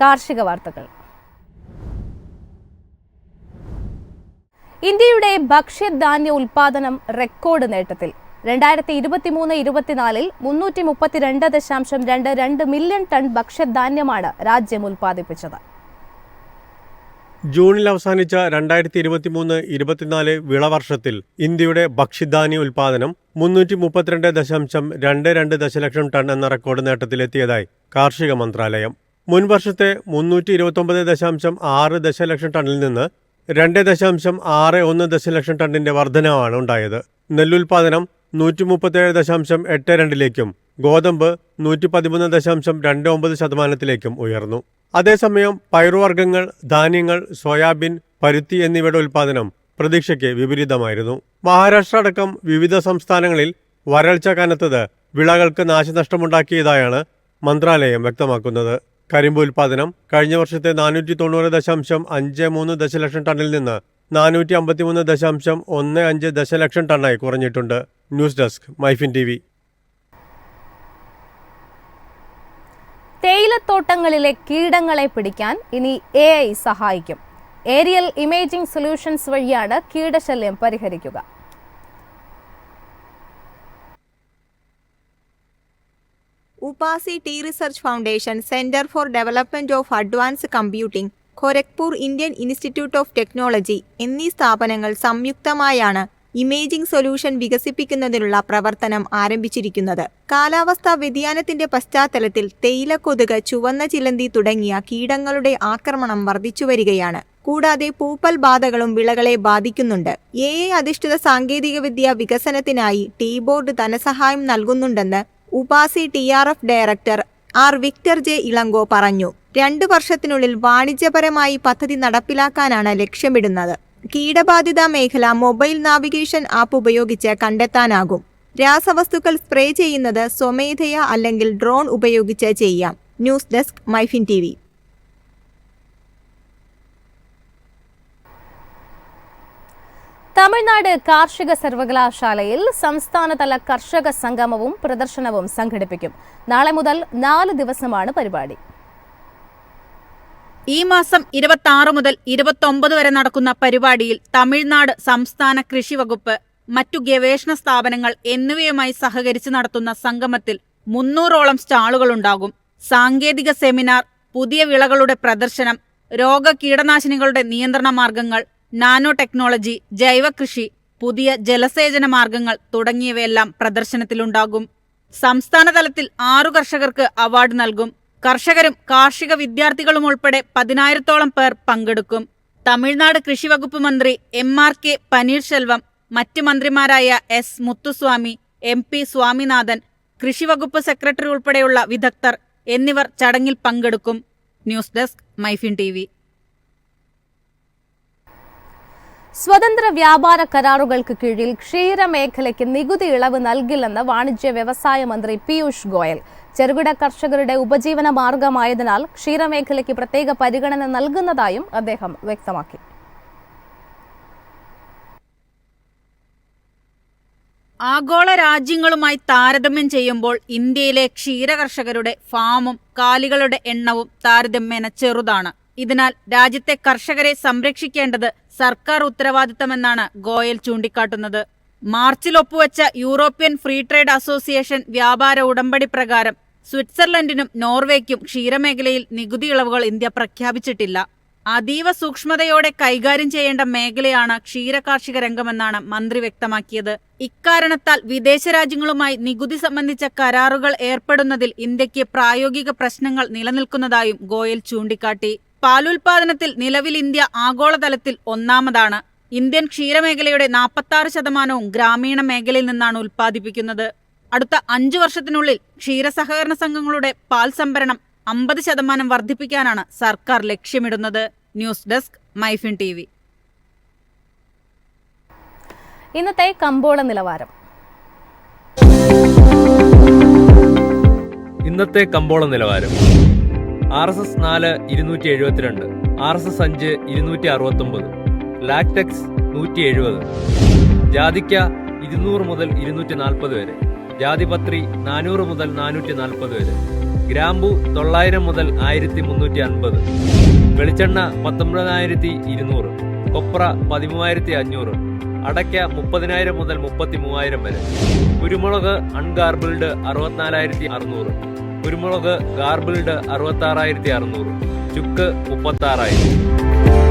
കാർഷിക വാർത്തകൾ. ഇന്ത്യയുടെ ഭക്ഷ്യധാന്യ ഉൽപാദനം റെക്കോർഡ് നേട്ടത്തിൽ. 2023-24 332.22 മില്യൺ ടൺ ഭക്ഷ്യധാന്യമാണ് രാജ്യം ഉൽപ്പാദിപ്പിച്ചത്. ജൂണിൽ അവസാനിച്ച 2023-24 വിളവർഷത്തിൽ ഇന്ത്യയുടെ ഭക്ഷ്യധാന്യ ഉൽപാദനം 332.22 ദശലക്ഷം ടൺ എന്ന റെക്കോർഡ് നേട്ടത്തിലെത്തിയതായി കാർഷിക മന്ത്രാലയം. മുൻവർഷത്തെ 329.6 ദശലക്ഷം ടണ്ണിൽ നിന്ന് 2.61 ദശലക്ഷം ടണ്ണിന്റെ വർധനവാണ് ഉണ്ടായത്. നെല്ലുൽപാദനം 137.82 ഗോതമ്പ് 113.29% ഉയർന്നു. അതേസമയം പയറുവർഗ്ഗങ്ങൾ, ധാന്യങ്ങൾ, സോയാബീൻ, പരുത്തി എന്നിവയുടെ ഉൽപാദനം പ്രതീക്ഷയ്ക്ക് വിപരീതമായിരുന്നു. മഹാരാഷ്ട്ര അടക്കം വിവിധ സംസ്ഥാനങ്ങളിൽ വരൾച്ച കനത്തത് വിളകൾക്ക് നാശനഷ്ടമുണ്ടാക്കിയതായാണ് മന്ത്രാലയം വ്യക്തമാക്കുന്നത്. കരിമ്പ് ഉൽപാദനം കഴിഞ്ഞ വർഷത്തെ 490.53 ദശലക്ഷം ടണ്ണിൽ നിന്ന് 453.15 ദശലക്ഷം ടണ്ണായി കുറഞ്ഞിട്ടുണ്ട്. News desk, MyFin TV. തേയിലത്തോട്ടങ്ങളിലെ കീടങ്ങളെ പിടിക്കാൻ ഇനി AI സഹായിക്കും. ഏരിയൽ ഇമേജിംഗ് സൊല്യൂഷൻസ് വഴിയാണ് കീടശല്യം പരിഹരിക്കുക. UPASI tea research foundation, centre for development of advanced computing, Kharagpur Indian Institute of Technology എന്നീ സ്ഥാപനങ്ങൾ സംയുക്തമായാണ് ഇമേജിംഗ് സൊല്യൂഷൻ വികസിപ്പിക്കുന്നതിനുള്ള പ്രവർത്തനം ആരംഭിച്ചിരിക്കുന്നത്. കാലാവസ്ഥാ വ്യതിയാനത്തിന്റെ പശ്ചാത്തലത്തിൽ തേയിലക്കൊതുക്, ചുവന്ന ചിലന്തി തുടങ്ങിയ കീടങ്ങളുടെ ആക്രമണം വർദ്ധിച്ചുവരികയാണ്. കൂടാതെ പൂപ്പൽ ബാധകളും വിളകളെ ബാധിക്കുന്നുണ്ട്. AI അധിഷ്ഠിത സാങ്കേതികവിദ്യ വികസനത്തിനായി ടീബോർഡ് ധനസഹായം നൽകുന്നുണ്ടെന്ന് ഉപാസി TRF director Victor J Ilango പറഞ്ഞു. 2 വർഷത്തിനുള്ളിൽ വാണിജ്യപരമായി പദ്ധതി നടപ്പിലാക്കാനാണ് ലക്ഷ്യമിടുന്നത്. കീടബാധിത മേഖല മൊബൈൽ നാവിഗേഷൻ ആപ്പ് ഉപയോഗിച്ച് കണ്ടെത്താനാകും. രാസവസ്തുക്കൾ സ്പ്രേ ചെയ്യുന്നത് സ്വമേധയാ അല്ലെങ്കിൽ ഡ്രോൺ ഉപയോഗിച്ച് ചെയ്യാം. News desk, MyFin TV. Tamil Nadu കാർഷിക സർവകലാശാലയിൽ സംസ്ഥാനതല കർഷക സംഗമവും പ്രദർശനവും സംഘടിപ്പിക്കും. നാളെ മുതൽ 4 ദിവസമാണ് പരിപാടി. ഈ മാസം 26 മുതൽ 29 വരെ നടക്കുന്ന പരിപാടിയിൽ തമിഴ്നാട് സംസ്ഥാന കൃഷി വകുപ്പ്, മറ്റു ഗവേഷണ സ്ഥാപനങ്ങൾ എന്നിവയുമായി സഹകരിച്ച് നടത്തുന്ന സംഗമത്തിൽ 300ഓളം സ്റ്റാളുകളുണ്ടാകും. സാങ്കേതിക സെമിനാർ, പുതിയ വിളകളുടെ പ്രദർശനം, രോഗ കീടനാശിനികളുടെ നിയന്ത്രണ മാർഗങ്ങൾ, നാനോ ടെക്നോളജി, ജൈവകൃഷി, പുതിയ ജലസേചന മാർഗങ്ങൾ തുടങ്ങിയവയെല്ലാം പ്രദർശനത്തിലുണ്ടാകും. സംസ്ഥാന തലത്തിൽ 6 കർഷകർക്ക് അവാർഡ് നൽകും. കർഷകരും കാർഷിക വിദ്യാർത്ഥികളും ഉൾപ്പെടെ 10,000ഓളം പേർ പങ്കെടുക്കും. തമിഴ്നാട് കൃഷി വകുപ്പ് മന്ത്രി MRK പനീർശെൽവം, മറ്റ് മന്ത്രിമാരായ S മുത്തുസ്വാമി, MP സ്വാമിനാഥൻ, കൃഷി വകുപ്പ് സെക്രട്ടറി ഉൾപ്പെടെയുള്ള വിദഗ്ധർ എന്നിവർ ചടങ്ങിൽ പങ്കെടുക്കും. News desk, MyFin TV. സ്വതന്ത്ര വ്യാപാര കരാറുകൾക്ക് കീഴിൽ ക്ഷീരമേഖലയ്ക്ക് നികുതി ഇളവ് നൽകില്ലെന്ന് വാണിജ്യ വ്യവസായ മന്ത്രി പീയൂഷ് ഗോയൽ. ചെറുകിട കർഷകരുടെ ഉപജീവന മാർഗമായതിനാൽ ക്ഷീരമേഖലയ്ക്ക് പ്രത്യേക പരിഗണന നൽകുന്നതായും അദ്ദേഹം വ്യക്തമാക്കി. ആഗോള രാജ്യങ്ങളുമായി താരതമ്യം ചെയ്യുമ്പോൾ ഇന്ത്യയിലെ ക്ഷീരകർഷകരുടെ ഫാമും കാലികളുടെ എണ്ണവും താരതമ്യേന ചെറുതാണ്. ഇതിനാൽ രാജ്യത്തെ കർഷകരെ സംരക്ഷിക്കേണ്ടത് സർക്കാർ ഉത്തരവാദിത്തമെന്നാണ് ഗോയൽ ചൂണ്ടിക്കാട്ടുന്നത്. മാർച്ചിൽ ഒപ്പുവെച്ച യൂറോപ്യൻ ഫ്രീ ട്രേഡ് അസോസിയേഷൻ വ്യാപാര ഉടമ്പടി പ്രകാരം സ്വിറ്റ്സർലൻഡിനും നോർവേയ്ക്കും ക്ഷീരമേഖലയിൽ നികുതി ഇളവുകൾ ഇന്ത്യ പ്രഖ്യാപിച്ചിട്ടില്ല. അതീവ സൂക്ഷ്മതയോടെ കൈകാര്യം ചെയ്യേണ്ട മേഖലയാണ് ക്ഷീരകാർഷിക രംഗമെന്നാണ് മന്ത്രി വ്യക്തമാക്കിയത്. ഇക്കാരണത്താൽ വിദേശ രാജ്യങ്ങളുമായി നികുതി സംബന്ധിച്ച കരാറുകൾ ഏർപ്പെടുന്നതിൽ ഇന്ത്യക്ക് പ്രായോഗിക പ്രശ്നങ്ങൾ നിലനിൽക്കുന്നതായും ഗോയൽ ചൂണ്ടിക്കാട്ടി. പാലുൽപാദനത്തിൽ നിലവിൽ ഇന്ത്യ ആഗോളതലത്തിൽ ഒന്നാമതാണ്. ഇന്ത്യൻ ക്ഷീരമേഖലയുടെ 46% ഗ്രാമീണ മേഖലയിൽ നിന്നാണ് ഉൽപ്പാദിപ്പിക്കുന്നത്. അടുത്ത 5 വർഷത്തിനുള്ളിൽ ക്ഷീരസഹകരണ സംഘങ്ങളുടെ പാൽ സംഭരണം 50% വർദ്ധിപ്പിക്കാനാണ് സർക്കാർ ലക്ഷ്യമിടുന്നത്. News desk, MyFin TV. ഇന്നത്തെ കമ്പോള നിലവാരം. ഇന്നത്തെ കമ്പോള നിലവാരം: RSS 4 272, RSS 5 269, ലാക്ടെക്സ് 170, ജാതിക്ക 200 മുതൽ 240 വരെ, ജാതിപത്രി 400 മുതൽ 440 വരെ, ഗ്രാമ്പു 900 മുതൽ 1350, വെളിച്ചെണ്ണ 19,200, കൊപ്ര 13,500, അടയ്ക്ക 30,000 മുതൽ 33,000 വരെ. കുരുമുളക് അൺഗാർബിൾഡ് 64,600, കുരുമുളക് ഗാർബിൾഡ് 66,600, ചുക്ക് 36,000.